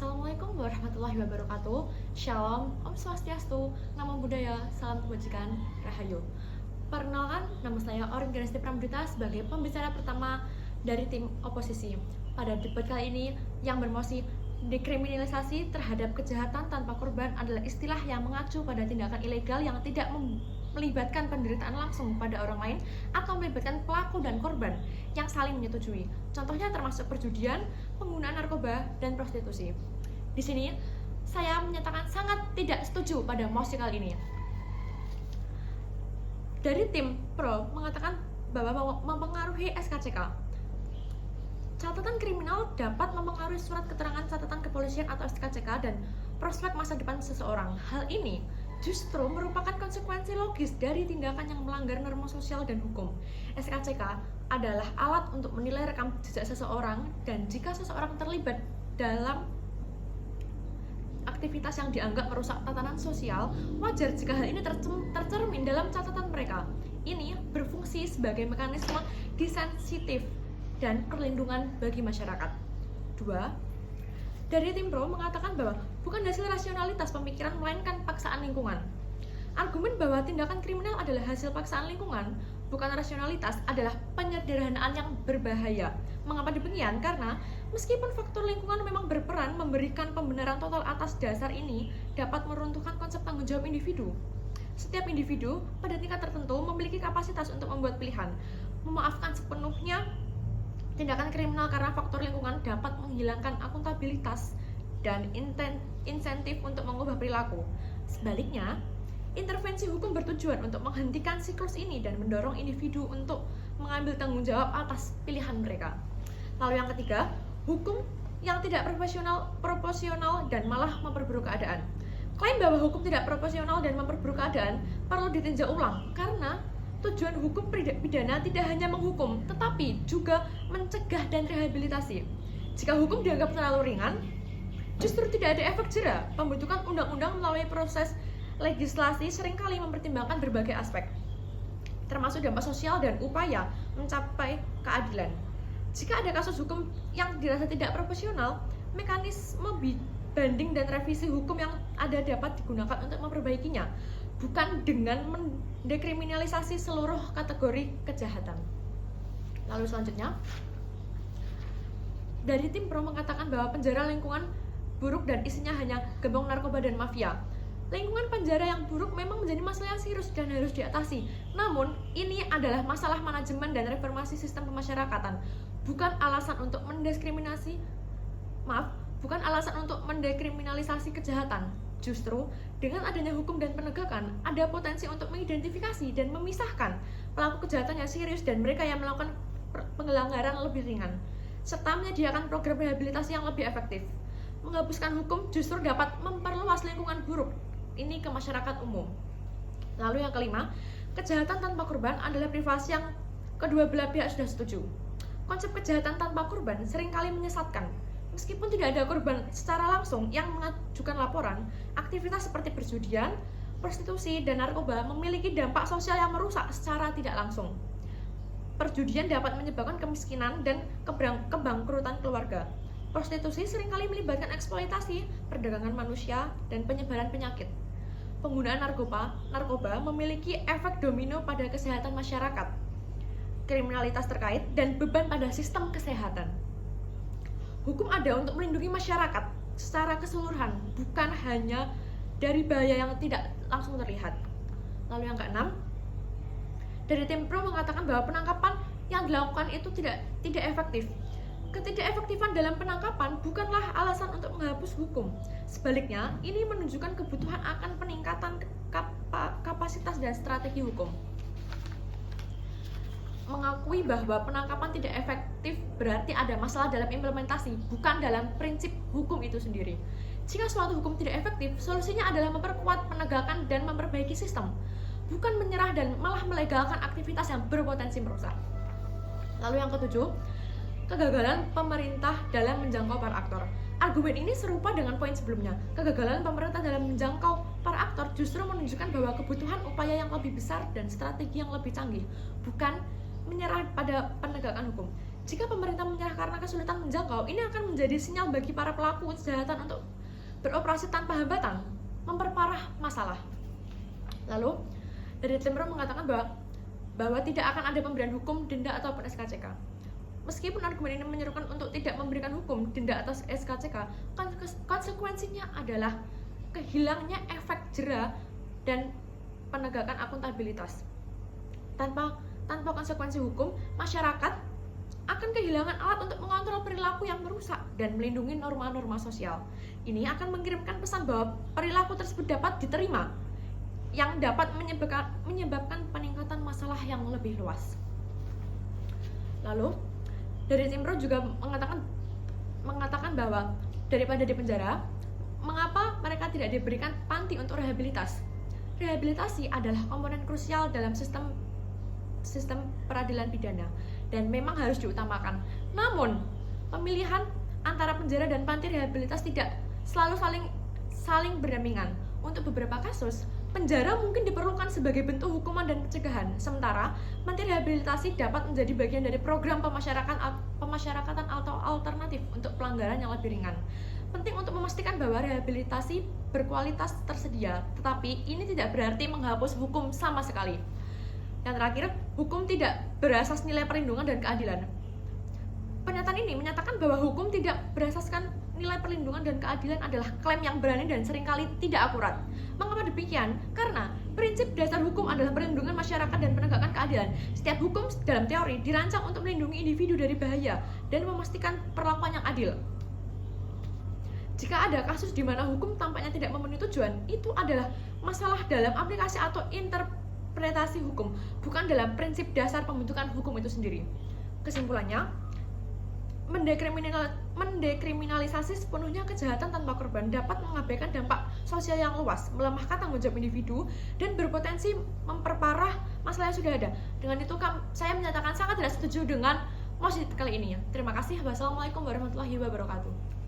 Assalamualaikum warahmatullahi wabarakatuh. Shalom, Om Swastiastu, Namo Buddhaya, Salam Kebajikan, Rahayu. Perkenalkan, nama saya Orin Ganesty Pramudita sebagai pembicara pertama dari tim oposisi. Pada debat kali ini, yang bermosi dekriminalisasi terhadap kejahatan tanpa korban adalah istilah yang mengacu pada tindakan ilegal yang tidak melibatkan penderitaan langsung pada orang lain atau melibatkan pelaku dan korban yang saling menyetujui. Contohnya termasuk perjudian, penggunaan narkoba, dan prostitusi. Di sini, saya menyatakan sangat tidak setuju pada mosi kali ini. Dari tim pro mengatakan bahwa mempengaruhi SKCK. Catatan kriminal dapat mempengaruhi surat keterangan catatan kepolisian atau SKCK dan prospek masa depan seseorang. Hal ini justru merupakan konsekuensi logis dari tindakan yang melanggar norma sosial dan hukum. SKCK adalah alat untuk menilai rekam jejak seseorang, dan jika seseorang terlibat dalam aktivitas yang dianggap merusak tatanan sosial, wajar jika hal ini tercermin dalam catatan mereka. Ini berfungsi sebagai mekanisme disensitif dan perlindungan bagi masyarakat. 2. Dari tim pro mengatakan bahwa bukan hasil rasionalitas pemikiran melainkan paksaan lingkungan. Argumen bahwa tindakan kriminal adalah hasil paksaan lingkungan, bukan rasionalitas, adalah penyederhanaan yang berbahaya. Mengapa demikian? Karena meskipun faktor lingkungan memang berperan memberikan pembenaran total atas dasar ini, dapat meruntuhkan konsep tanggung jawab individu. Setiap individu pada tingkat tertentu memiliki kapasitas untuk membuat pilihan. Memaafkan sepenuhnya tindakan kriminal karena faktor lingkungan dapat menghilangkan akuntabilitas dan insentif untuk mengubah perilaku. Sebaliknya, intervensi hukum bertujuan untuk menghentikan siklus ini dan mendorong individu untuk mengambil tanggung jawab atas pilihan mereka. Lalu yang ketiga, hukum yang tidak proporsional dan malah memperburuk keadaan. Klaim bahwa hukum tidak proporsional dan memperburuk keadaan perlu ditinjau ulang, karena tujuan hukum pidana tidak hanya menghukum, tetapi juga mencegah dan rehabilitasi. Jika hukum dianggap terlalu ringan, justru tidak ada efek jera. Pembentukan undang-undang melalui proses legislasi seringkali mempertimbangkan berbagai aspek, termasuk dampak sosial dan upaya mencapai keadilan. Jika ada kasus hukum yang dirasa tidak proporsional, mekanisme banding dan revisi hukum yang ada dapat digunakan untuk memperbaikinya, bukan dengan mendekriminalisasi seluruh kategori kejahatan. Lalu selanjutnya, dari tim pro mengatakan bahwa penjara lingkungan buruk dan isinya hanya gembong narkoba dan mafia. Lingkungan penjara yang buruk memang menjadi masalah yang serius dan harus diatasi. Namun, ini adalah masalah manajemen dan reformasi sistem pemasyarakatan, bukan alasan untuk mendekriminalisasi kejahatan. Justru, dengan adanya hukum dan penegakan, ada potensi untuk mengidentifikasi dan memisahkan pelaku kejahatan yang serius dan mereka yang melakukan pelanggaran lebih ringan, serta menyediakan program rehabilitasi yang lebih efektif. Menghapuskan hukum justru dapat memperluas lingkungan buruk ini ke masyarakat umum. Lalu yang kelima, kejahatan tanpa korban adalah privasi yang kedua belah pihak sudah setuju. Konsep kejahatan tanpa korban seringkali menyesatkan. Meskipun tidak ada korban secara langsung yang mengajukan laporan, aktivitas seperti perjudian, prostitusi, dan narkoba memiliki dampak sosial yang merusak secara tidak langsung. Perjudian dapat menyebabkan kemiskinan dan kebangkrutan keluarga. Prostitusi seringkali melibatkan eksploitasi, perdagangan manusia, dan penyebaran penyakit. Penggunaan narkoba memiliki efek domino pada kesehatan masyarakat, kriminalitas terkait, dan beban pada sistem kesehatan. Hukum ada untuk melindungi masyarakat secara keseluruhan, bukan hanya dari bahaya yang tidak langsung terlihat. Lalu yang keenam, dari tim pro mengatakan bahwa penangkapan yang dilakukan itu tidak efektif. Ketidakefektifan dalam penangkapan bukanlah alasan untuk menghapus hukum. Sebaliknya, ini menunjukkan kebutuhan akan peningkatan kapasitas dan strategi hukum. Mengakui bahwa penangkapan tidak efektif berarti ada masalah dalam implementasi, bukan dalam prinsip hukum itu sendiri. Jika suatu hukum tidak efektif, solusinya adalah memperkuat penegakan dan memperbaiki sistem, bukan menyerah dan malah melegalkan aktivitas yang berpotensi merusak. Lalu yang ketujuh, kegagalan pemerintah dalam menjangkau para aktor. Argumen ini serupa dengan poin sebelumnya. Kegagalan pemerintah dalam menjangkau para aktor justru menunjukkan bahwa kebutuhan upaya yang lebih besar dan strategi yang lebih canggih, bukan menyerah pada penegakan hukum. Jika pemerintah menyerah karena kesulitan menjangkau, ini akan menjadi sinyal bagi para pelaku kejahatan untuk beroperasi tanpa hambatan, memperparah masalah. Lalu, dari Timro mengatakan bahwa tidak akan ada pemberian hukum, denda, ataupun SKCK. Meskipun argumen ini menyerukan untuk tidak memberikan hukum, denda, atau SKCK, konsekuensinya adalah kehilangnya efek jera dan penegakan akuntabilitas. Tanpa konsekuensi hukum, masyarakat akan kehilangan alat untuk mengontrol perilaku yang merusak dan melindungi norma-norma sosial. Ini akan mengirimkan pesan bahwa perilaku tersebut dapat diterima, yang dapat menyebabkan peningkatan masalah yang lebih luas. Lalu, dari Timro juga mengatakan bahwa daripada di penjara, mengapa mereka tidak diberikan panti untuk rehabilitas? Rehabilitasi adalah komponen krusial dalam sistem peradilan pidana dan memang harus diutamakan. Namun, pemilihan antara penjara dan panti rehabilitas tidak selalu saling berdampingan. Untuk beberapa kasus, penjara mungkin diperlukan sebagai bentuk hukuman dan pencegahan, sementara panti rehabilitasi dapat menjadi bagian dari program pemasyarakatan atau alternatif untuk pelanggaran yang lebih ringan. Penting untuk memastikan bahwa rehabilitasi berkualitas tersedia, tetapi ini tidak berarti menghapus hukum sama sekali. Yang terakhir, hukum tidak berasas nilai perlindungan dan keadilan. Pernyataan ini menyatakan bahwa hukum tidak berasaskan nilai perlindungan dan keadilan adalah klaim yang berani dan seringkali tidak akurat. Mengapa demikian? Karena prinsip dasar hukum adalah perlindungan masyarakat dan penegakan keadilan. Setiap hukum dalam teori dirancang untuk melindungi individu dari bahaya dan memastikan perlakuan yang adil. Jika ada kasus di mana hukum tampaknya tidak memenuhi tujuan, itu adalah masalah dalam aplikasi atau interpretasi hukum, bukan dalam prinsip dasar pembentukan hukum itu sendiri. Kesimpulannya, mendekriminalisasi sepenuhnya kejahatan tanpa korban dapat mengabaikan dampak sosial yang luas, melemahkan tanggung jawab individu, dan berpotensi memperparah masalah yang sudah ada. Dengan itu, saya menyatakan sangat tidak setuju dengan mosi kali ini. Terima kasih. Wassalamualaikum warahmatullahi wabarakatuh.